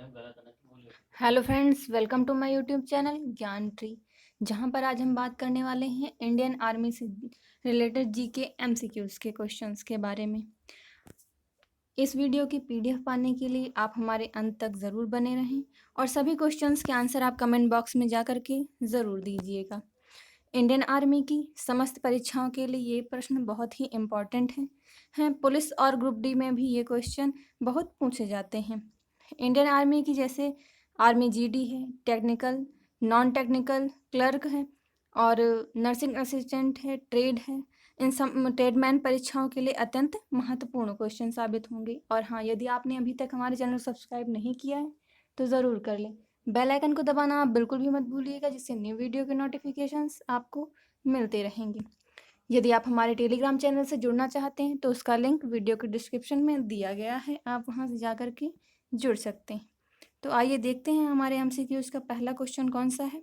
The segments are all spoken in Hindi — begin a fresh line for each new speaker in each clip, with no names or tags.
Hello friends, welcome to my YouTube channel Gyan tree. जहां पर आज हम बात करने वाले हैं इंडियन आर्मी से रिलेटेड जीके एमसीक्यूज के क्वेश्चंस के बारे में। इस वीडियो की पीडीएफ पाने के लिए आप हमारे अंत तक ज़रूर बने रहें और सभी क्वेश्चंस के आंसर आप कमेंट बॉक्स में जा करके ज़रूर दीजिएगा। इंडियन आर्मी की समस्त परीक्षाओं के लिए ये प्रश्न बहुत ही इम्पॉर्टेंट हैं। पुलिस और ग्रुप डी में भी ये क्वेश्चन बहुत पूछे जाते हैं। इंडियन आर्मी की जैसे आर्मी जीडी है, टेक्निकल, नॉन टेक्निकल, क्लर्क है और नर्सिंग असिस्टेंट है, ट्रेड है। इन सब ट्रेडमैन परीक्षाओं के लिए अत्यंत महत्वपूर्ण क्वेश्चन साबित होंगे। और हाँ, यदि आपने अभी तक हमारे चैनल सब्सक्राइब नहीं किया है तो ज़रूर कर लें। बेल आइकन को दबाना आप बिल्कुल भी मत भूलिएगा, जिससे न्यू वीडियो के नोटिफिकेशंस आपको मिलते रहेंगे। यदि आप हमारे टेलीग्राम चैनल से जुड़ना चाहते हैं तो उसका लिंक वीडियो के डिस्क्रिप्शन में दिया गया है, आप वहां से जा कर के जुड़ सकते हैं। तो आइए देखते हैं हमारे एमसीक्यूज का पहला क्वेश्चन कौन सा है।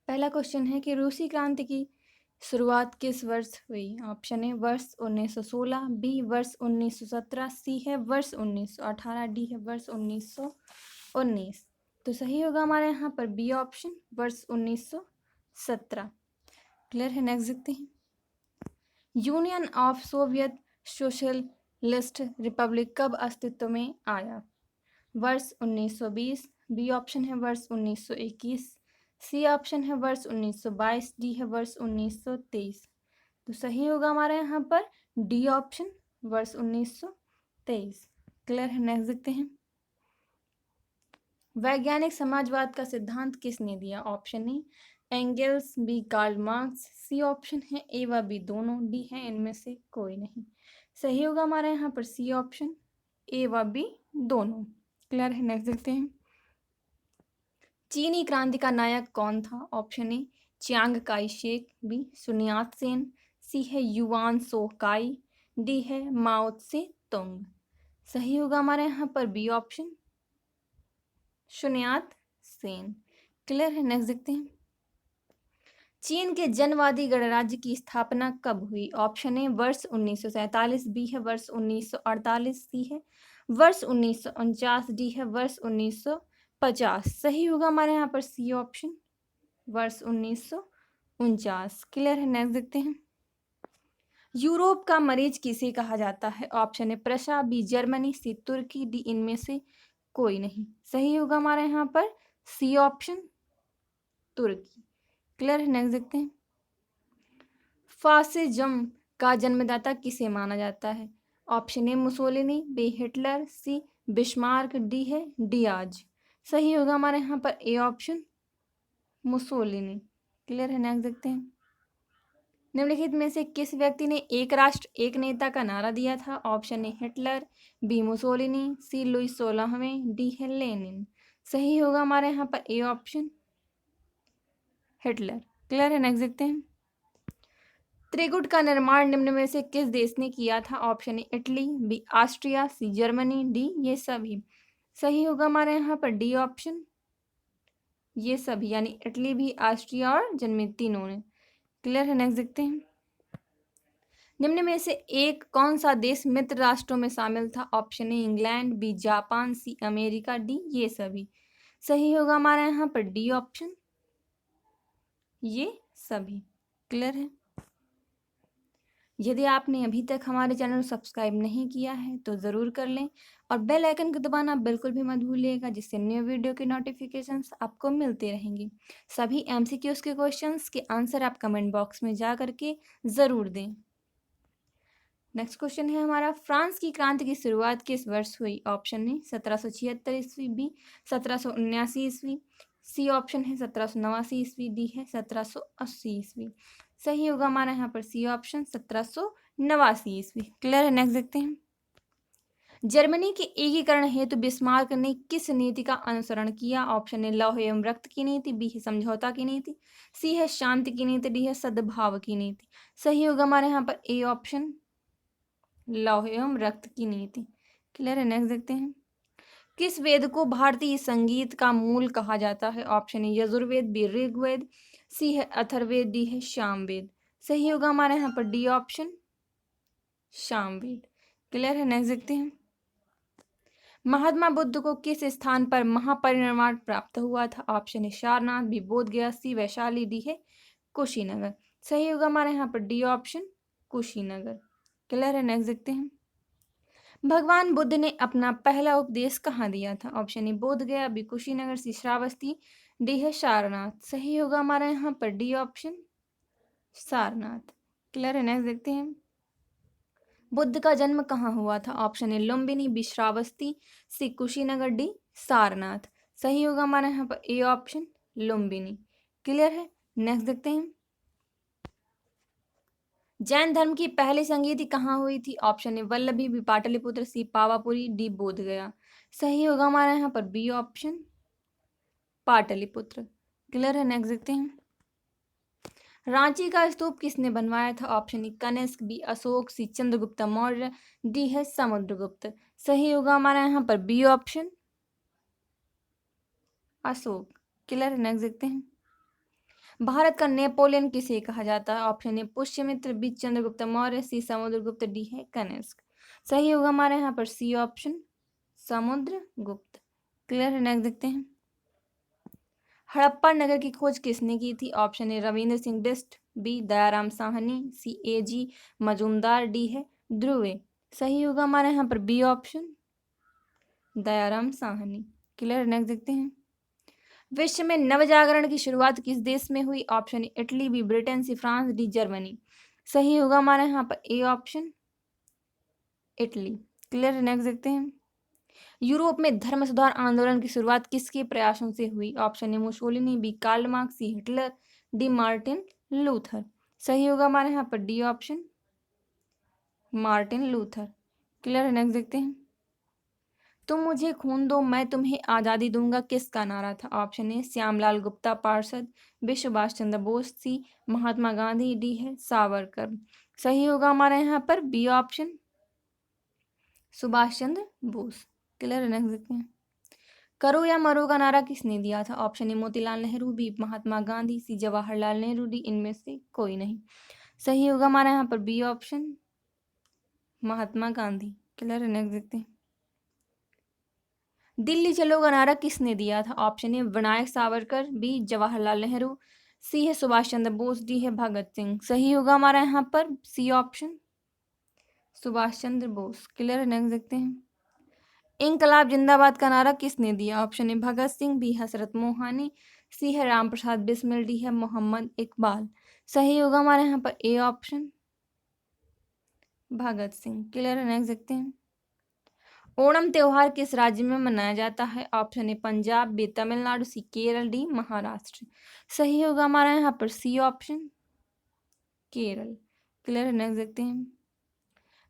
पहला क्वेश्चन है कि रूसी क्रांति की शुरुआत किस वर्ष हुई। ऑप्शन है वर्ष 1916, बी वर्ष 1917, सी है वर्ष 1918, डी है वर्ष 1919। तो सही होगा हमारे यहाँ पर बी ऑप्शन, वर्ष 1917। क्लियर है, नेक्स्ट देखते हैं। Union of Soviet socialist Republic कब अस्तित्व में आया। वर्ष 1920, बी ऑप्शन है वर्ष 1921, सी ऑप्शन है वर्ष 1922, डी है वर्ष 1923। तो सही होगा हमारे यहाँ पर डी ऑप्शन, वर्ष 1923। क्लियर है, नेक्स्ट देखते हैं। वैज्ञानिक समाजवाद का सिद्धांत किसने दिया। Option A Engels, B Karl Marx, C option है ए व बी दोनों, डी है इनमें से कोई नहीं। सही होगा हमारे यहाँ पर सी ऑप्शन, ए व बी दोनों। क्लियर है, नेक्स्ट देखते हैं। चीनी क्रांति का नायक कौन था। Option A Chiang Kai Shek, B Sun Yat Sen, C है युवान सो काई, डी है माओ त्से तुंग। सही होगा हमारे यहाँ पर बी ऑप्शन, सुनियात सेन। क्लियर है, नेक्स्ट देखते हैं। चीन के जनवादी गणराज्य की स्थापना कब हुई। ऑप्शन ए वर्ष 1947, बी है वर्ष 1948, सी है वर्ष 1949, डी है वर्ष 1950। सही होगा हमारे यहाँ पर सी ऑप्शन, वर्ष 1949। क्लियर है, नेक्स्ट देखते हैं। यूरोप का मरीज किसे कहा जाता है। ऑप्शन है प्रशा, बी जर्मनी, सी तुर्की, डी इनमें से कोई नहीं। सही होगा हमारे यहाँ पर सी ऑप्शन, तुर्की। क्लियर है, नेक्स्ट देखते हैं। फासिज्म का जन्मदाता किसे माना जाता है। Option A Mussolini, B Hitler, C Bismarck, D है डियाज। सही होगा हमारे यहाँ पर ए ऑप्शन, मुसोलिनी। क्लियर है, नेक्स्ट देखते हैं। निम्नलिखित में से किस व्यक्ति ने एक राष्ट्र एक नेता का नारा दिया था। Option A Hitler, B Mussolini, C Louis 16वें, डी है लेनिन। सही होगा हमारे यहाँ पर ए ऑप्शन, हिटलर। क्लियर है, नेक्स्ट देखते हैं। त्रिगुट का निर्माण निम्न में से किस देश ने किया था। Option A Italy, B Austria, C Germany, D ये सभी। सही होगा हमारे यहाँ पर डी ऑप्शन, ये सभी, यानी इटली भी, ऑस्ट्रिया और जर्मनी तीनों ने। क्लियर है, नेक्स्ट देखते हैं। निम्न में से एक कौन सा देश मित्र राष्ट्रों में शामिल था। Option A England, B Japan, C America, D ये सभी। सही होगा हमारे यहाँ पर डी ऑप्शन, ये सभी। क्लियर है। यदि आपने अभी तक हमारे चैनल को सब्सक्राइब नहीं किया है तो ज़रूर कर लें और बेल आइकन को दबाना बिल्कुल भी मत भूलिएगा, जिससे न्यू वीडियो के नोटिफिकेशंस आपको मिलते रहेंगे। सभी एमसीक्यूज के क्वेश्चंस के आंसर आप कमेंट बॉक्स में जा करके ज़रूर दें। नेक्स्ट क्वेश्चन है हमारा, फ्रांस की क्रांति की शुरुआत किस वर्ष हुई। ऑप्शन है 1776 ईस्वी, बी 1779 ईस्वी, सी ऑप्शन है 1789 ईस्वी, डी है 1780 ईस्वी। सही होगा हमारा यहाँ पर सी ऑप्शन, 1789 ईस्वी। क्लियर है, नेक्स्ट देखते हैं। जर्मनी के एकीकरण हेतु बिस्मार्क ने किस नीति का अनुसरण किया। ऑप्शन है लौह एवं रक्त की नीति, बी है समझौता की नीति, सी है शांति की नीति, डी है सद्भाव की नीति। सही होगा हमारे यहाँ पर ए ऑप्शन, लौह एवं रक्त की नीति। क्लियर है, नेक्स्ट देखते हैं। किस वेद को भारतीय संगीत का मूल कहा जाता है। ऑप्शन है यजुर्वेद, बी ऋग्वेद, सी है अथर्ववेद, डी है सामवेद। सही होगा हमारे यहाँ पर डी ऑप्शन, सामवेद। क्लियर है, नेक्स्ट देखते हैं। महात्मा बुद्ध को किस स्थान पर महापरिनिर्वाण प्राप्त हुआ था? ऑप्शन ए सारनाथ, बी बोध गया, सी वैशाली, डी है कुशीनगर। सही होगा हमारे यहाँ पर डी ऑप्शन कुशीनगर। क्लियर है? नेक्स्ट देखते हैं। भगवान बुद्ध ने अपना पहला उपदेश कहाँ दिया था? Option A Bodh Gaya, B Kushinagar, C Shravasti, D है सारनाथ। सही होगा हमारे यहाँ पर डी ऑप्शन सारनाथ। क्लियर है? नेक्स्ट देखते हैं। बुद्ध का जन्म कहाँ हुआ था? Option A Lumbini, B Shravasti, C Kushinagar, D Sarnath. सही होगा हमारे यहाँ पर ए ऑप्शन लुम्बिनी। क्लियर है? नेक्स्ट देखते हैं। जैन धर्म की पहली संगीति कहाँ हुई थी? Option A Vallabhi, B Pataliputra, C Pavapuri, D Bodh Gaya. सही होगा हमारे यहाँ पर बी ऑप्शन पाटलिपुत्र। क्लियर है? नेक्स्ट देखते हैं। रांची का स्तूप किसने बनवाया था? Option A Kanishka, B Ashoka, C Chandragupta Maurya, D है समुद्रगुप्त। सही होगा हमारा यहाँ पर B option Ashoka. Clear? Next देखते हैं। भारत का नेपोलियन किसे कहा जाता है? Option A Pushyamitra, B Chandragupta Maurya, C Samudragupta, D है कनिष्क। सही होगा हमारे यहाँ पर सी ऑप्शन समुद्रगुप्त। क्लियर है? नेक्स्ट देखते हैं। हड़प्पा नगर की खोज किसने की थी? Option A Ravindra Singh Bisht, B Dayaram Sahni, C A G Majumdar, D है ध्रुवे। सही होगा हमारे यहाँ पर B option Dayaram Sahni. Clear? Next देखते हैं। विश्व में नवजागरण की शुरुआत किस देश में हुई? Option A Italy, B Britain, C France, D Germany. सही होगा हमारे यहाँ पर A option Italy. Clear? Next देखते हैं। यूरोप में धर्म सुधार आंदोलन की शुरुआत किसके प्रयासों से हुई? Option A Mussolini, B Karl Marx, C Hitler, D Martin Luther. सही होगा हमारे यहाँ पर D option Martin Luther. Clear? Next देखते हैं। तुम मुझे खून दो मैं तुम्हें आज़ादी दूंगा किसका नारा था? ऑप्शन ए श्यामलाल गुप्ता पार्षद, बी सुभाष चंद्र बोस, सी महात्मा गांधी, डी है सावरकर। सही होगा हमारे यहाँ पर B option Subhash Chandra Bose. Clear? Next देखते हैं। करो या मरो का नारा किसने दिया था? Option A Motilal Nehru, B Mahatma Gandhi, C Jawaharlal Nehru, D इनमें से कोई नहीं। सही होगा हमारा यहाँ पर B option Mahatma Gandhi. Clear? Next देखते हैं। दिल्ली चलो का नारा किसने दिया था? Option A Vinayak Savarkar, B Jawaharlal Nehru, C है सुभाष चंद्र बोस, डी है भगत सिंह। सही होगा हमारा यहाँ पर C option Subhash Chandra Bose. Clear? Next देखते हैं। इंकलाब जिंदाबाद का नारा किसने दिया? Option A Bhagat Singh, B Hasrat Mohani, सी है राम प्रसाद बिस्मिल, डी है मोहम्मद इकबाल। सही होगा हमारे यहाँ पर A option Bhagat Singh. Clear है? नेक्स्ट देखते हैं। ओणम त्योहार किस राज्य में मनाया जाता है? Option A Punjab, B Tamil Nadu, C Kerala, D Maharashtra. सही होगा हमारा यहाँ पर सी ऑप्शन केरल। क्लियर है? नेक्स्ट देखते हैं।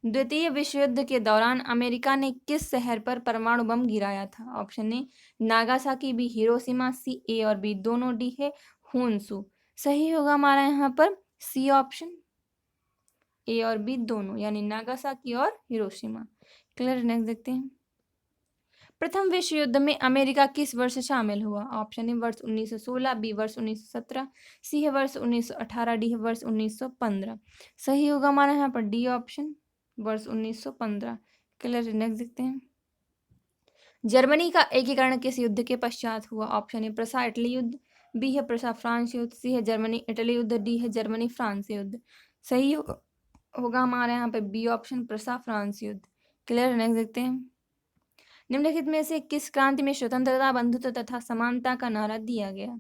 द्वितीय विश्व युद्ध के दौरान अमेरिका ने किस शहर पर परमाणु बम गिराया था? Option A Nagasaki, B Hiroshima, C A और बी दोनों, डी है होन्सू। सही होगा हमारा यहाँ पर सी ऑप्शन ए और बी दोनों, यानी नागासाकी और हिरोशिमा। क्लियर? नेक्स्ट देखते हैं। प्रथम विश्व युद्ध में अमेरिका किस वर्ष शामिल हुआ? ऑप्शन ए वर्ष 1916, बी वर्ष 1917, सी है वर्ष 1918, डी है वर्ष 1915। सही होगा हमारा यहाँ पर डी ऑप्शन वर्ष 1915। क्लियर? नेक्स्ट देखते हैं। जर्मनी का एकीकरण किस युद्ध के पश्चात हुआ? ऑप्शन ए प्रसा इटली युद्ध, बी है प्रसा फ्रांस युद्ध, सी है जर्मनी इटली युद्ध, डी है जर्मनी फ्रांस युद्ध। सही होगा हमारे यहाँ पे बी ऑप्शन प्रसा फ्रांस युद्ध। क्लियर? नेक्स्ट देखते हैं। निम्नलिखित में से किस क्रांति में स्वतंत्रता, बंधुत्व तथा समानता का नारा दिया गया?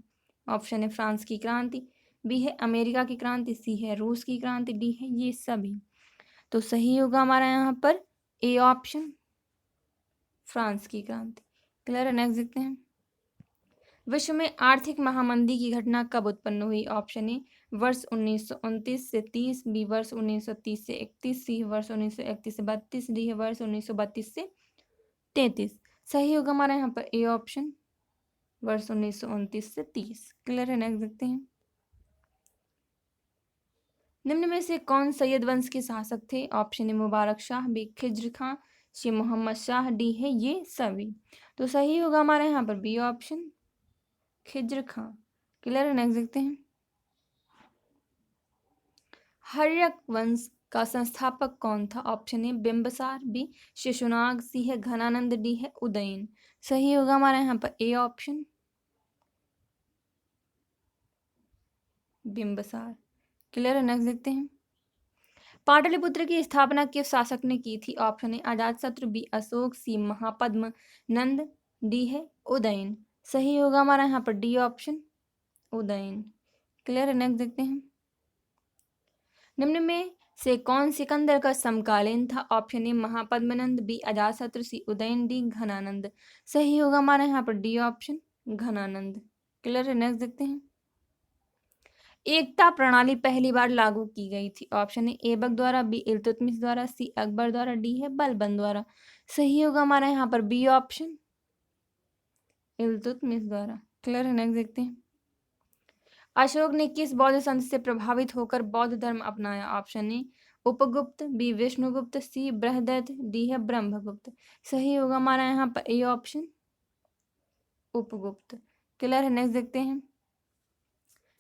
ऑप्शन है फ्रांस की क्रांति, बी है अमेरिका की क्रांति, सी है रूस की क्रांति, डी है ये सभी। तो सही होगा हमारा यहाँ पर ए ऑप्शन फ्रांस की क्रांति। क्लियर है? नेक्स्ट देखते हैं। विश्व में आर्थिक महामंदी की घटना कब उत्पन्न हुई? ऑप्शन ए वर्ष 1929 से 30, बी वर्ष 1930 से 31, सी वर्ष 1931 से 32, डी है वर्ष 1932 से 33। सही होगा हमारा यहाँ पर ए ऑप्शन वर्ष 1929 से 30। क्लियर है? नेक्स्ट देखते हैं। निम्न में से कौन सैयद वंश के शासक थे? Option A Mubarak Shah, B Khizr Khan, C Mohammad Shah, D है ये सभी। तो सही होगा हमारे यहाँ पर B option Khizr Khan. Clear है? नेक्स्ट देखते हैं। हर्यक वंश का संस्थापक कौन था? Option A Bimbisara, B Shishunaga, C है घनानंद, डी है उदयन। सही होगा हमारा यहाँ पर ए ऑप्शन, बिंबिसार। क्लियर है? नेक्स्ट देखते हैं। पाटलिपुत्र की स्थापना किस शासक ने की थी? Option A Ajatashatru, B Ashoka, C Mahapadma Nanda, D है उदयन। सही होगा हमारा यहाँ पर डी ऑप्शन, उदयन। क्लियर है? नेक्स्ट देखते हैं। निम्न में से कौन सिकंदर का समकालीन था? Option A Mahapadmananda, B Ajatashatru, C Udayan, D Ghanananda. सही होगा हमारा यहाँ पर डी ऑप्शन, घनानंद। क्लियर है? नेक्स्ट देखते हैं। एकता प्रणाली पहली बार लागू की गई थी? ऑप्शन ए ऐबक द्वारा, बी इल्तुतमिश द्वारा, सी अकबर द्वारा, डी है बलबन द्वारा। सही होगा हमारा यहाँ पर बी ऑप्शन, इल्तुतमिश द्वारा। क्लियर है? नेक्स्ट देखते हैं। अशोक ने किस बौद्ध संत से प्रभावित होकर बौद्ध धर्म अपनाया? Option A Upagupta, B Vishnugupta, C Brihadatta, D है ब्रह्मगुप्त। सही होगा हमारा यहाँ पर ए ऑप्शन, उपगुप्त। क्लियर है? नेक्स्ट देखते हैं।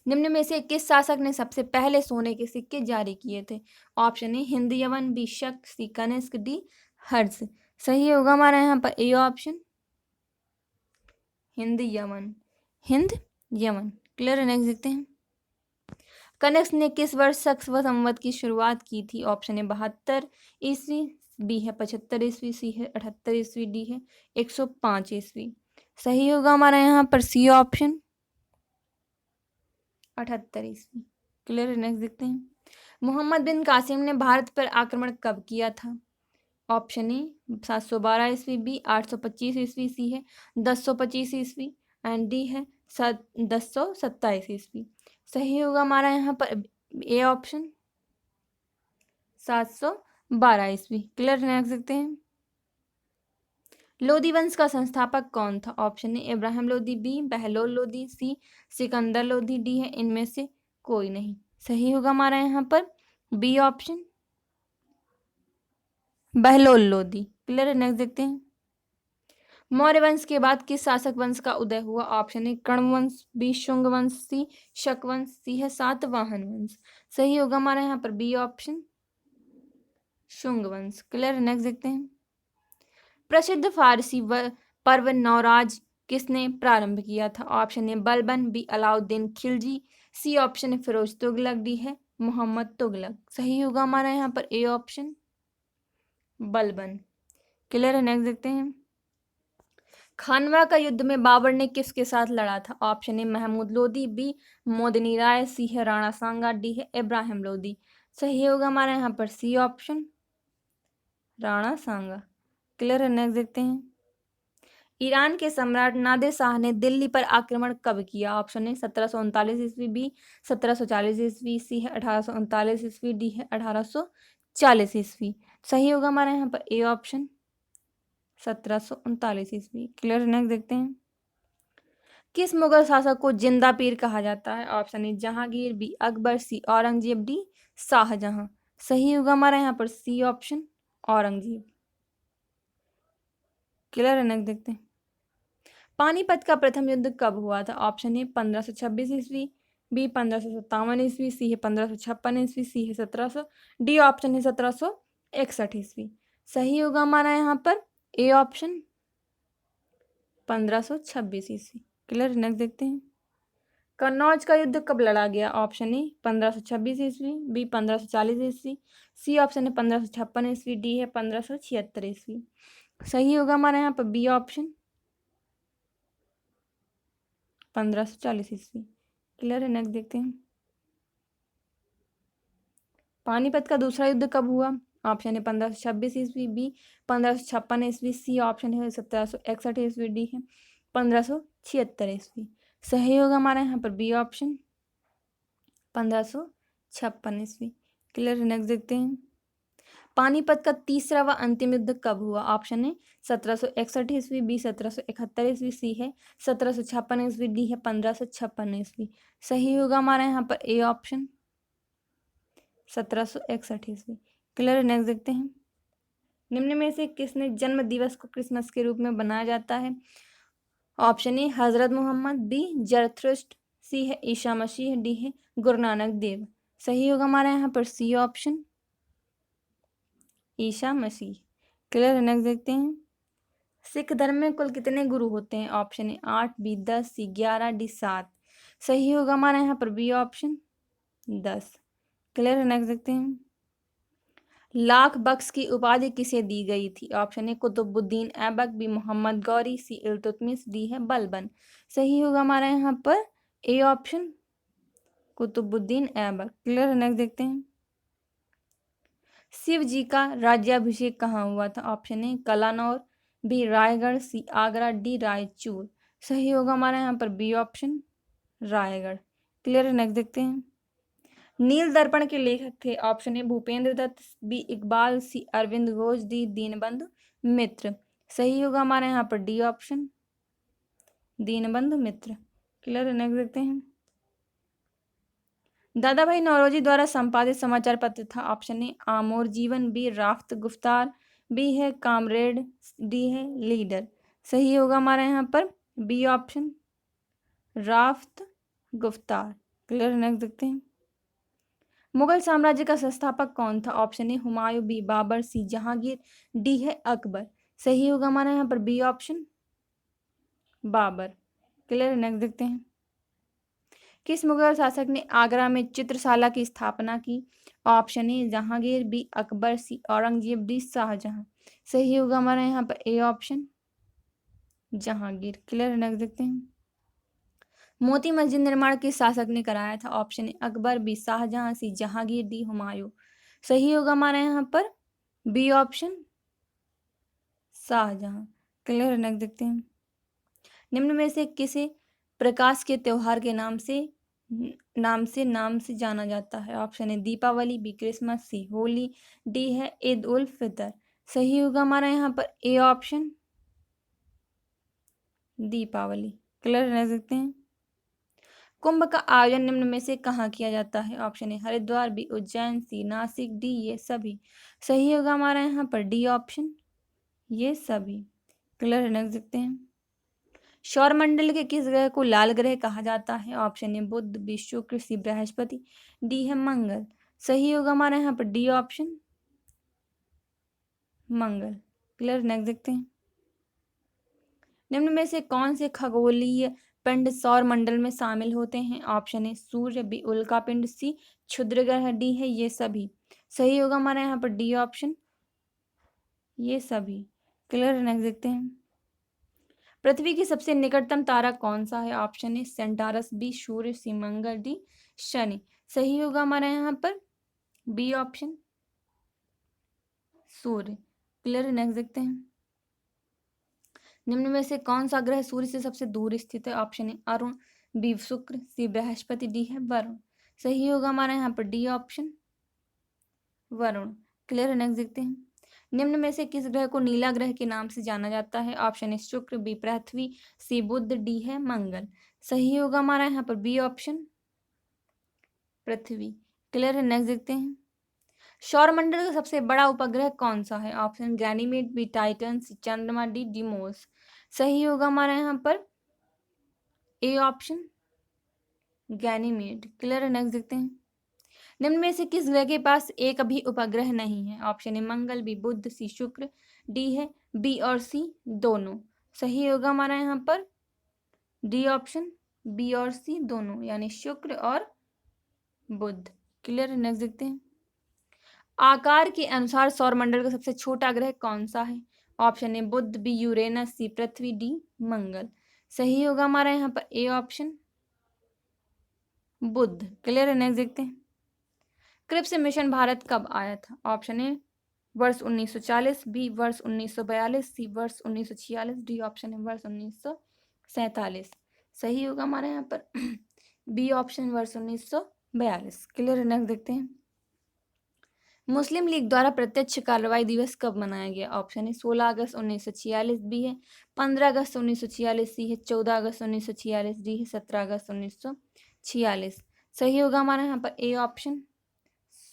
निम्न में से किस शासक ने सबसे पहले सोने के सिक्के जारी किए थे? ऑप्शन ए हिंद यवन, बी शक, सी कनिष्क, डी हर्ष। सही होगा हमारा यहाँ पर ए ऑप्शन, हिंद यवन, हिंद यवन। क्लियर है? नेक्स्ट देखते हैं। कनिष्क ने किस वर्ष शक संवत की शुरुआत की थी? ऑप्शन ए 72 ईस्वी, बी है 75 ईस्वी, सी है 78 ईस्वी, डी है 105 ईस्वी। सही होगा हमारा यहाँ पर सी ऑप्शन, 78 ईस्वी। क्लियर है? नेक्स्ट देखते हैं। मोहम्मद बिन कासिम ने भारत पर आक्रमण कब किया था? ऑप्शन ए 712 ईस्वी, बी 825 ईस्वी, सी है 1025 ईस्वी, एंड डी है 1027 ईस्वी। सही होगा हमारा यहाँ पर ए ऑप्शन, 712 ईस्वी। क्लियर? नेक्स्ट देखते हैं। लोधी वंश का संस्थापक कौन था? Option A Ibrahim Lodhi, B Bahlol Lodhi, C Sikandar Lodhi, D है इनमें से कोई नहीं। सही होगा हमारा यहाँ पर B option, Bahlol Lodhi. Clear है? नेक्स्ट देखते हैं। मौर्य वंश के बाद किस शासक वंश का उदय हुआ? ऑप्शन ए कण्व वंश, बी शुंग वंश, सी शक वंश, सी है सातवाहन वंश। सही होगा हमारा यहाँ पर बी ऑप्शन, शुंग वंश। क्लियर? नेक्स्ट देखते हैं। प्रसिद्ध फारसी पर्व नवराज किसने प्रारंभ किया था? Option A Balban, B Alauddin Khilji, C option है फिरोज तुगलक, डी है मोहम्मद तुगलक। सही होगा हमारा यहाँ पर ए ऑप्शन, बलबन। क्लियर है? नेक्स्ट देखते हैं। खानवा का युद्ध में बाबर ने किसके साथ लड़ा था? Option A Mahmud Lodi, B Modani Rai, C है राणा सांगा, डी है इब्राहिम लोधी। सही होगा हमारा यहाँ पर सी ऑप्शन, राणा सांगा। क्लियर है? नेक्स्ट देखते हैं। ईरान के सम्राट नादिर शाह ने दिल्ली पर आक्रमण कब किया? ऑप्शन ए 1739 ईस्वी, बी 1740 ईस्वी, सी है 1839 ईस्वी, डी है 1840 ईस्वी। सही होगा हमारा यहाँ पर ए ऑप्शन, 1739 ईस्वी। क्लियर? नेक्स्ट देखते हैं। किस मुगल शासक को जिंदा पीर कहा जाता है? Option A Jahangir, B Akbar, C Aurangzeb, D Shah Jahan. सही होगा हमारा यहाँ पर सी ऑप्शन, औरंगजेब। क्लियर है? नेक्स्ट देखते हैं। पानीपत का प्रथम युद्ध कब हुआ था? ऑप्शन ए 1526 ईस्वी, बी 1557 ईस्वी, सी है 1556 ईस्वी, सी है 1700, डी ऑप्शन है 1761 ईस्वी। सही होगा हमारा यहाँ पर ए ऑप्शन, 1526 ईस्वी। क्लियर? नेक्स्ट देखते हैं। कन्नौज का युद्ध कब लड़ा गया? ऑप्शन ए 1526 ईस्वी, बी 1540 ईस्वी, सी ऑप्शन है 1556 ईस्वी, डी है 1576 ईस्वी। सही होगा हमारा यहाँ पर बी ऑप्शन, 1540 ईस्वी। क्लियर है? नेक्स्ट देखते हैं। पानीपत का दूसरा युद्ध कब हुआ? ऑप्शन है 1526 ईस्वी, बी 1556 ईस्वी, सी ऑप्शन है 1761 ईस्वी, डी है 1576 ईस्वी। सही होगा हमारा यहाँ पर बी ऑप्शन, 1556 ईस्वी। क्लियर है? नेक्स्ट देखते हैं। पानीपत का तीसरा व अंतिम युद्ध कब हुआ? ऑप्शन है 1761 ईस्वी, बी 1771 ईस्वी, सी है 1756 ईस्वी, डी है 1556 ईस्वी। सही होगा हमारा यहाँ पर ए ऑप्शन, 1761 ईस्वी। क्लियर? नेक्स्ट देखते हैं। निम्न में से किसने जन्म दिवस को क्रिसमस के रूप में मनाया जाता है? ऑप्शन ए हजरत मोहम्मद, बी जरथुस्ट्र, सी है ईसा मसीह, डी है गुरु नानक देव। सही होगा हमारा यहाँ पर C option, Isa Masih. Clear है। नेक्स्ट देखते हैं। सिख धर्म में कुल कितने गुरु होते हैं? Option A 8, B 10, C 11, D 7। सही होगा हमारा यहाँ पर बी ऑप्शन 10। क्लियर है। नेक्स्ट देखते हैं। लाख बख्श की उपाधि किसे दी गई थी? Option A Qutubuddin Aibak, B Mohammad Ghori, C Iltutmish, D है बलबन। सही होगा हमारा यहाँ पर A option Qutubuddin Aibak. Clear है। नेक्स्ट देखते हैं। शिव जी का राज्याभिषेक कहाँ हुआ था? Option A Kalanaur, B Raigad, C Agra, D Raichur. सही होगा हमारा यहाँ पर बी ऑप्शन रायगढ़। क्लियर है। नेक्स्ट देखते हैं। नील दर्पण के लेखक थे? Option A Bhupendra Dutt, B Iqbal, C Arvind Ghosh, D Deenbandhu मित्र। सही होगा हमारे यहाँ पर डी ऑप्शन दीनबंधु मित्र। क्लियर है। नेक्स्ट देखते हैं। दादा भाई नौरोजी द्वारा संपादित समाचार पत्र था? Option A Amor Jiban, B Rast Goftar, B है कामरेड, डी है लीडर। सही होगा हमारे यहाँ पर B option Rast Goftar. Clear है। नेक्स्ट देखते हैं। मुगल साम्राज्य का संस्थापक कौन था? Option A Humayun, B Babur, C Jahangir, D है अकबर। सही होगा हमारा यहाँ पर B option Babur. Clear. Next देखते हैं। किस मुगल शासक ने आगरा में चित्रशाला की स्थापना की? Option A Jahangir, B Akbar, C Aurangzeb, D Shah Jahan. सही होगा हमारा यहाँ पर A option Jahangir. Clear. Next देखते हैं। मोती मस्जिद निर्माण किस शासक ने कराया था? Option A Akbar, B Shah Jahan, C Jahangir, D Humayun. सही होगा हमारे यहाँ पर B option Shah Jahan. Clear. Next देखते हैं। निम्न में से किसे प्रकाश के त्योहार के नाम से जाना जाता है? Option A Deepavali, B Christmas, C Holi, D है ईद उल फितर। सही होगा हमारा यहाँ पर A option Deepavali. Clear. Next देखते हैं। कुंभ का आयोजन निम्न में से कहाँ किया जाता है? Option A Haridwar, B Ujjain, C Nashik, D ये सभी। सही होगा हमारा यहाँ पर डी ऑप्शन ये सभी। क्लियर। नेक्स्ट देखते हैं। सौरमंडल के किस ग्रह को लाल ग्रह कहा जाता है? ऑप्शन ए बुध, बी शुक्र, सी बृहस्पति, डी है मंगल। सही होगा हमारा यहाँ पर डी ऑप्शन मंगल। क्लियर। नेक्स्ट देखते हैं। निम्न में से कौन से खगोलीय पिंड सौर मंडल में शामिल होते हैं? ऑप्शन ए सूर्य, बी उल्का पिंड, सी क्षुद्र ग्रह, डी है ये सभी। सही होगा हमारा यहाँ पर डी ऑप्शन ये सभी। क्लियर। नेक्स्ट देखते हैं। पृथ्वी की सबसे निकटतम तारा कौन सा है? ऑप्शन ए सेंटारस, बी सूर्य, सी मंगल, डी शनि। सही होगा हमारा यहाँ पर बी ऑप्शन सूर्य। क्लियर। नेक्स्ट देखते हैं। निम्न में से कौन सा ग्रह सूर्य से सबसे दूर स्थित है? ऑप्शन ए अरुण, बी शुक्र, सी बृहस्पति, डी है वरुण। सही होगा हमारा यहाँ पर D option Varun. Clear. Next देखते हैं। निम्न में से किस ग्रह को नीला ग्रह के नाम से जाना जाता है? ऑप्शन ए शुक्र, बी पृथ्वी, सी बुध, डी है मंगल। सही होगा हमारा यहाँ पर बी ऑप्शन पृथ्वी। क्लियर है। नेक्स्ट देखते हैं। सौरमंडल का सबसे बड़ा उपग्रह कौन सा है? ऑप्शन गैनीमेड, बी टाइटन, सी चंद्रमा, डी डिमोस। सही होगा हमारा यहाँ पर ए ऑप्शन गैनीमेड। क्लियर है। नेक्स्ट देखते हैं। निम्न में से किस ग्रह के पास एक भी उपग्रह नहीं है? ऑप्शन ए मंगल, बी बुध, सी शुक्र, डी है बी और सी दोनों। सही होगा हमारा यहाँ पर डी ऑप्शन बी और सी दोनों, यानी शुक्र और बुध। क्लियर। नेक्स्ट देखते हैं। आकार के अनुसार सौरमंडल का सबसे छोटा ग्रह कौन सा है? ऑप्शन ए बुध, बी यूरेनस, सी पृथ्वी, डी मंगल। सही होगा हमारा यहाँ पर ए ऑप्शन बुध। क्लियर है। नेक्स्ट देखते हैं। क्रिप्स मिशन भारत कब आया था? ऑप्शन ए वर्ष 1940, बी वर्ष 1942, सी वर्ष 1946, डी ऑप्शन है वर्ष 1947। सही होगा हमारे यहाँ पर बी ऑप्शन वर्ष 1942। क्लियर। नेक्स्ट देखते हैं। मुस्लिम लीग द्वारा प्रत्यक्ष कार्रवाई दिवस कब मनाया गया? ऑप्शन है 16 अगस्त 1946, बी है 15 अगस्त 1946, सी है 14 अगस्त 1946, डी है 17 अगस्त 1946। सही होगा हमारा यहाँ पर ए ऑप्शन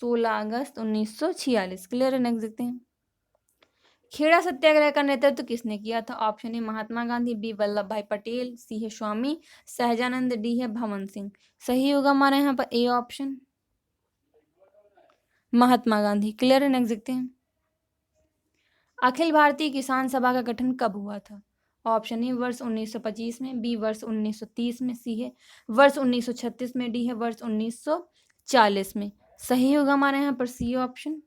16 अगस्त 1946। क्लियर है। नेक्स्ट देखते हैं। खेड़ा सत्याग्रह का नेतृत्व किसने किया था? Option A Mahatma Gandhi, B Vallabh Bhai Patel, सी है स्वामी सहजानंद, डी है भवन सिंह। सही होगा हमारे यहाँ पर A option Mahatma Gandhi. Clear है। नेक्स्ट देखते हैं। अखिल भारतीय किसान सभा का गठन कब हुआ था? ऑप्शन ए वर्ष 1925 में, बी वर्ष 1930 में, सी है वर्ष 1936 में, डी है वर्ष 1940 में। सही होगा हमारे यहाँ पर सी ऑप्शन,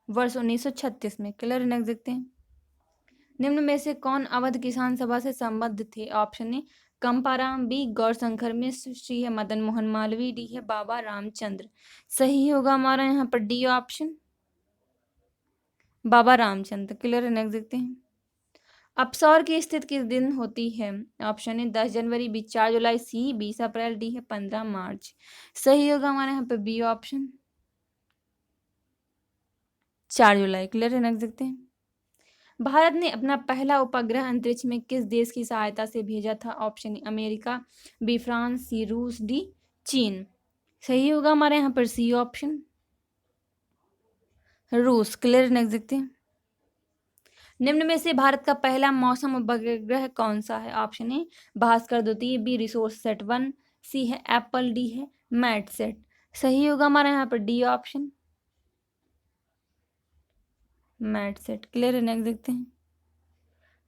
वर्ष 1936 में। क्लियर नेक्स्ट देखते हैं। निम्न में से कौन अवध किसान सभा से संबद्ध थे? ऑप्शन ए कंपाराम, बी गौरशंकर मिश्र, सी है मदन मोहन मालवीय, डी है बाबा रामचंद्र। सही होगा हमारा यहाँ पर D option, Baba Ramchandra. Clear next देखते हैं। अपसौर की स्थिति किस दिन होती है? ऑप्शन ए 10 जनवरी, बी 4 जुलाई, सी 20 अप्रैल, डी है 15 मार्च। सही होगा हमारे यहाँ पे बी ऑप्शन, 4 जुलाई। क्लियर नेक्स्ट देखते हैं। भारत ने अपना पहला उपग्रह अंतरिक्ष में किस देश की सहायता से भेजा था? Option A America, B France, C रूस, डी चीन। सही होगा हमारे यहाँ पर सी ऑप्शन, रूस। क्लियर नेक्स्ट देखते हैं। निम्न में से भारत का पहला मौसम उपग्रह कौन सा है? ऑप्शन ए भास्कर द्वितीय, बी रिसोर्स सेट 1, सी है एप्पल, डी है मैट सेट। सही होगा हमारे यहाँ पर D option, Metsat. Clear next देखते हैं।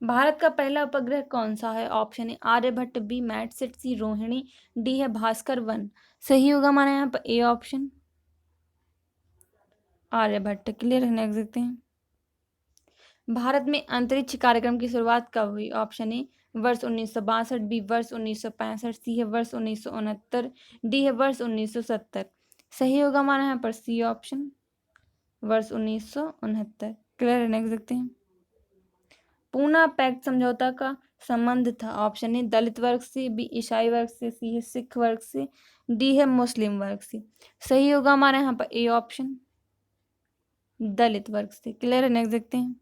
भारत का पहला उपग्रह कौन सा है? Option A Aryabhata, B Metsat, C Rohini, D है भास्कर 1। सही होगा हमारे यहाँ पर A option, Aryabhata. Clear next देखते हैं। भारत में अंतरिक्ष कार्यक्रम की शुरुआत कब हुई? ऑप्शन ए वर्ष 1962, बी वर्ष 1965, सी है वर्ष 1969, डी है वर्ष 1970। सही होगा हमारे यहाँ पर सी ऑप्शन, वर्ष 1969। क्लियर नेक्स्ट देखते हैं। पूना पैक्ट समझौता का संबंध था? ऑप्शन ए दलित वर्ग से, बी ईसाई वर्ग से, सी है सिख वर्ग से, डी है मुस्लिम वर्ग से। सही होगा हमारे यहाँ पर ए ऑप्शन, दलित वर्ग से। क्लियर नेक्स्ट देखते हैं।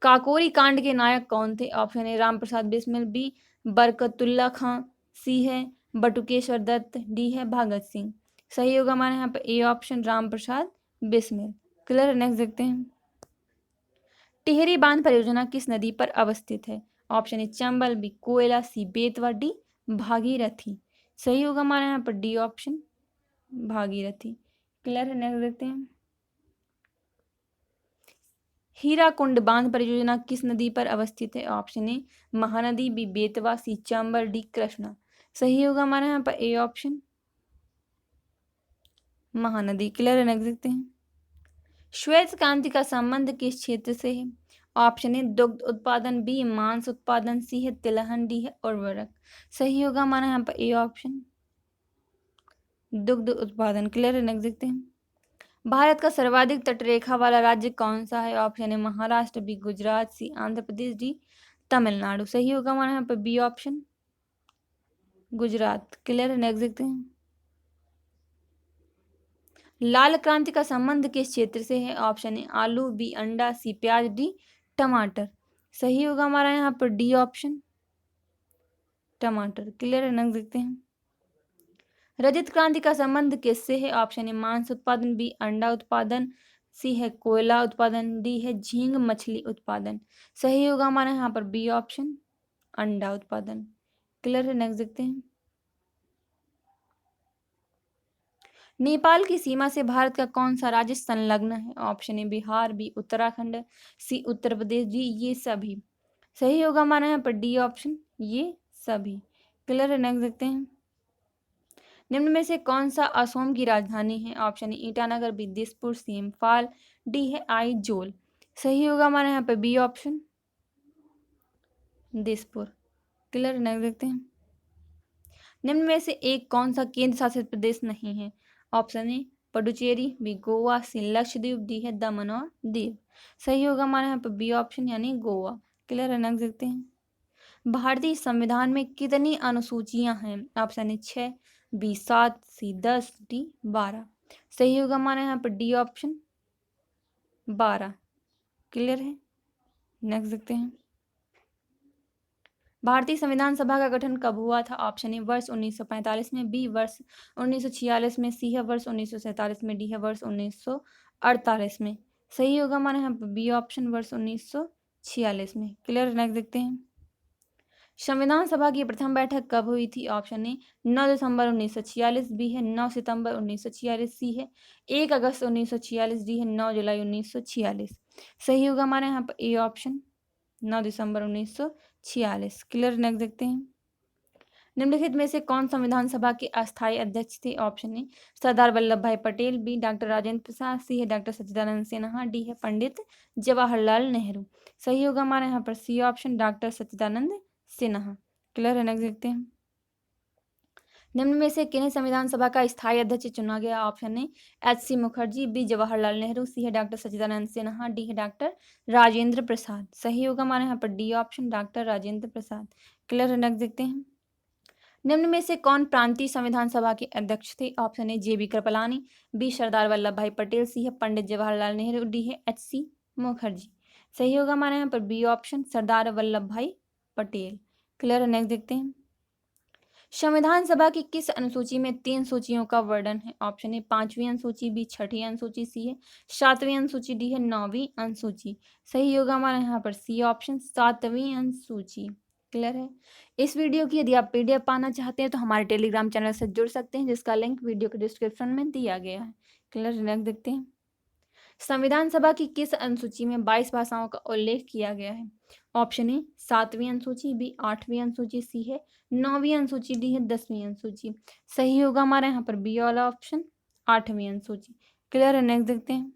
काकोरी कांड के नायक कौन थे? Option A Ram Prasad Bismil, B Barkatullah Khan, C है बटुकेश्वर दत्त, डी है भगत सिंह। सही होगा हमारे यहाँ पर A option, Ram Prasad Bismil. Clear next देखते हैं। टिहरी बांध परियोजना किस नदी पर अवस्थित है? ऑप्शन ए चंबल, बी कोयला, सी बेतवा, डी भागीरथी। सही होगा हमारे यहाँ पर D option, Bhagirathi. Clear next देखते हैं। हीराकुंड बांध परियोजना किस नदी पर अवस्थित है? Option A Mahanadi, B Betwa, C Chambal, D Krishna. सही होगा हमारे यहाँ पर A option, Mahanadi. Clear next देखते हैं। श्वेत क्रांति का संबंध किस क्षेत्र से है? ऑप्शन ए दुग्ध उत्पादन, बी मांस उत्पादन, सी है तिलहन, डी है उर्वरक। सही होगा हमारे यहाँ पर ए ऑप्शन, दुग्ध उत्पादन। क्लियर नेक्स्ट देखते हैं। भारत का सर्वाधिक तटरेखा वाला राज्य कौन सा है? Option A Maharashtra, B Gujarat, C Andhra Pradesh, D Tamil Nadu. सही होगा हमारे यहाँ पर B option, Gujarat. Clear next देखते हैं। लाल क्रांति का संबंध किस क्षेत्र से है? ऑप्शन ए आलू, बी अंडा, सी प्याज, डी टमाटर। सही होगा हमारा यहाँ पर डी ऑप्शन, टमाटर। क्लियर नेक्स्ट देखते हैं। रजत क्रांति का संबंध किससे है? ऑप्शन ए मांस उत्पादन, बी अंडा उत्पादन, सी है कोयला उत्पादन, डी है झींग मछली उत्पादन। सही होगा हमारे यहाँ पर बी ऑप्शन, अंडा उत्पादन। क्लियर नेक्स्ट देखते हैं। नेपाल की सीमा से भारत का कौन सा राज्य संलग्न है? Option A Bihar, B Uttarakhand, C Uttar Pradesh, D ये सभी। सही होगा हमारे यहाँ पर डी ऑप्शन, ये सभी। क्लियर नेक्स्ट देखते हैं। निम्न में से कौन सा असम की राजधानी है? Option A Itanagar, B Dispur, C Imphal, D है आइजोल। सही होगा हमारे यहाँ पे B option, Dispur. Clear next देखते हैं। निम्न में से एक कौन सा केंद्र शासित प्रदेश नहीं है? Option A Puducherry, B Goa, C Lakshadweep, D है दमन और दीव। सही होगा हमारे यहाँ पे बी ऑप्शन यानी गोवा। क्लियर नेक्स्ट देखते हैं। भारतीय संविधान में कितनी अनुसूचियां हैं? Option A 6, B 7, C 10, D 12। सही होगा हमारे यहाँ पर डी ऑप्शन, 12। क्लियर है। नेक्स्ट देखते हैं। भारतीय संविधान सभा का गठन कब हुआ था? ऑप्शन ए वर्ष 1945 में, बी वर्ष 1946 में, सी है वर्ष 1947 में, डी है वर्ष 1948 में। सही होगा हमारे यहाँ पर बी ऑप्शन, वर्ष 1946 में। क्लियर नेक्स्ट देखते हैं। संविधान सभा की प्रथम बैठक कब हुई थी? ऑप्शन ए 9 दिसंबर 1946, बी है 9 सितंबर 1946, सी है 1 अगस्त 1946, डी है 9 जुलाई 1946। सही होगा हमारे यहाँ पर A option 9 December 1946। Clear, next देखते हैं। निम्नलिखित में से कौन संविधान सभा के अस्थायी अध्यक्ष थे? ऑप्शन ए सरदार वल्लभ भाई पटेल, बी डॉक्टर राजेंद्र प्रसाद, सी है डॉक्टर सच्चिदानंद सिन्हा, डी है पंडित जवाहरलाल नेहरू। सही होगा हमारे यहाँ पर C option doctor Sachchidanand Sinha. Clear है, नेक्स्ट देखते हैं। निम्न में से किन्हें संविधान सभा का स्थायी अध्यक्ष चुना गया? Option A H C. Mukherjee, B Jawaharlal Nehru, C है डॉक्टर सच्चिदानंद सिन्हा, डी है डॉक्टर राजेंद्र प्रसाद। सही होगा हमारे यहाँ पर D option doctor Rajendra Prasad. Clear है, नेक्स्ट देखते हैं। निम्न में से कौन प्रांतीय संविधान सभा के अध्यक्ष थे? Option A J B Kripalani, B Sardar Vallabh Bhai Patel, सी है पंडित जवाहरलाल नेहरू, डी है एच.सी. मुखर्जी। सही होगा हमारे यहाँ पर बी ऑप्शन सरदार वल्लभ भाई पटेल। क्लियर है, नेक्स्ट देखते हैं। संविधान सभा की किस अनुसूची में 3 सूचियों का वर्णन है? ऑप्शन ए 5वीं अनुसूची, बी 6ठी अनुसूची, सी है 7वीं अनुसूची, डी है 9वीं अनुसूची। सही होगा हमारे यहाँ पर सी ऑप्शन 7वीं अनुसूची। क्लियर है। इस वीडियो की यदि आप पीडीएफ पाना चाहते हैं तो हमारे टेलीग्राम चैनल से जुड़ सकते हैं, जिसका लिंक वीडियो के डिस्क्रिप्शन में दिया गया है। क्लियर, नेक्स्ट देखते हैं। संविधान सभा की किस अनुसूची में 22 भाषाओं का उल्लेख किया गया है? ऑप्शन ए 7वीं अनुसूची, बी 8वीं अनुसूची, सी है 9वीं अनुसूची, डी है 10वीं अनुसूची। सही होगा हमारे यहाँ पर बी वाला ऑप्शन 8वीं अनुसूची। क्लियर है, नेक्स्ट देखते हैं।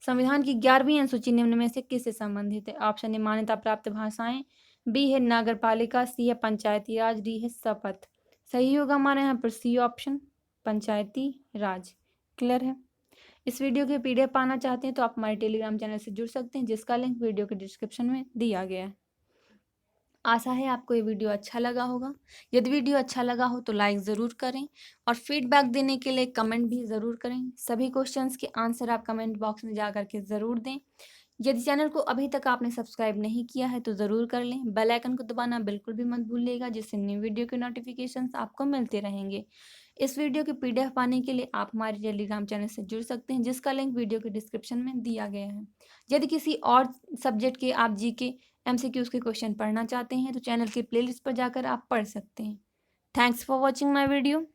संविधान की 11वीं अनुसूची निम्न में से किससे संबंधित है? ऑप्शन ए मान्यता प्राप्त भाषाएं, बी है नगरपालिका, सी है पंचायती राज, डी है शपथ। सही होगा हमारे यहाँ पर सी ऑप्शन पंचायती राज। क्लियर है। इस वीडियो के पीडीएफ पाना चाहते हैं तो आप हमारे टेलीग्राम चैनल से जुड़ सकते हैं, जिसका लिंक वीडियो के डिस्क्रिप्शन में दिया गया है। आशा है आपको ये वीडियो अच्छा लगा होगा। यदि वीडियो अच्छा लगा हो तो लाइक ज़रूर करें और फीडबैक देने के लिए कमेंट भी ज़रूर करें। सभी क्वेश्चंस के आंसर आप कमेंट बॉक्स में जा करके ज़रूर दें। यदि चैनल को अभी तक आपने सब्सक्राइब नहीं किया है तो ज़रूर कर लें। बेल आइकन को दबाना बिल्कुल भी मत भूलिएगा, जिससे न्यू वीडियो के नोटिफिकेशंस आपको मिलते रहेंगे। इस वीडियो के पीडीएफ पाने के लिए आप हमारे टेलीग्राम चैनल से जुड़ सकते हैं, जिसका लिंक वीडियो के डिस्क्रिप्शन में दिया गया है। यदि किसी और सब्जेक्ट के आप जीके एमसीक्यूज के क्वेश्चन पढ़ना चाहते हैं तो चैनल की प्लेलिस्ट पर जाकर आप पढ़ सकते हैं। Thanks for watching my video.